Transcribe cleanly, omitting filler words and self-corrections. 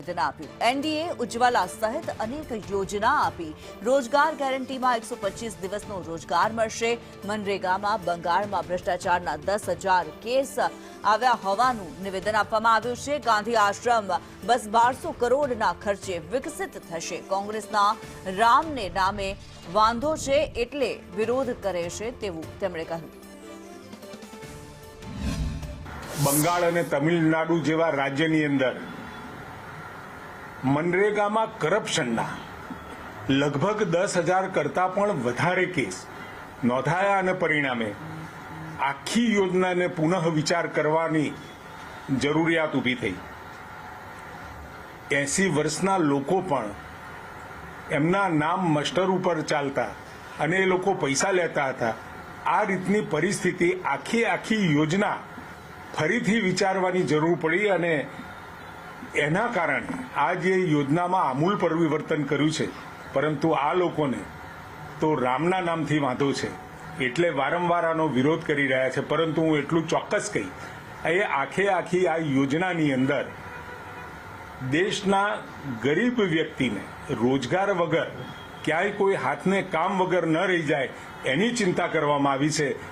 નિવેદન આપ્યું। એનડીએ ઉજ્જવલા સહિત અનેક યોજના આપી। રોજગાર ગેરંટીમાં 125 દિવસનો રોજગાર મળશે। મનરેગામાં બંગાળમાં ભ્રષ્ટાચારના 10,000 કેસ આવ્યા હોવાનું નિવેદન આપવામાં આવ્યું છે। ગાંધી આશ્રમ બસ 1200 કરોડના ખર્ચે વિકસિત થશે। કોંગ્રેસના રામને નામે વાંધો છે એટલે વિરોધ કરે છે તેવું તેમણે કહ્યું। બંગાળ અને તમિલનાડુ જેવા રાજ્યની અંદર મનરેગામાં કરપ્શનના લગભગ 10,000 કરતાં પણ વધારે કેસ નોંધાયા અને પરિણામે આખી યોજનાને પુનઃ વિચાર કરવાની જરૂરિયાત ઊભી થઈ। 80 વર્ષના લોકો પણ એમના નામ મસ્ટર ઉપર ચાલતા અને એ લોકો પૈસા લેતા હતા। આ રીતની પરિસ્થિતિ આખી યોજના ફરીથી વિચારવાની જરૂર પડી અને એના કારણે આ જે યોજનામાં આમૂલ પરિવર્તન કર્યું છે, પરંતુ આ લોકોને તો રામના નામથી વાંધો છે એટલે વારંવાર આનો વિરોધ કરી રહ્યા છે। પરંતુ હું એટલું ચોક્કસ કહી, એ આખી આ યોજનાની અંદર દેશના ગરીબ વ્યક્તિને રોજગાર વગર ક્યાંય કોઈ હાથને કામ વગર ન રહી જાય એની ચિંતા કરવામાં આવી છે।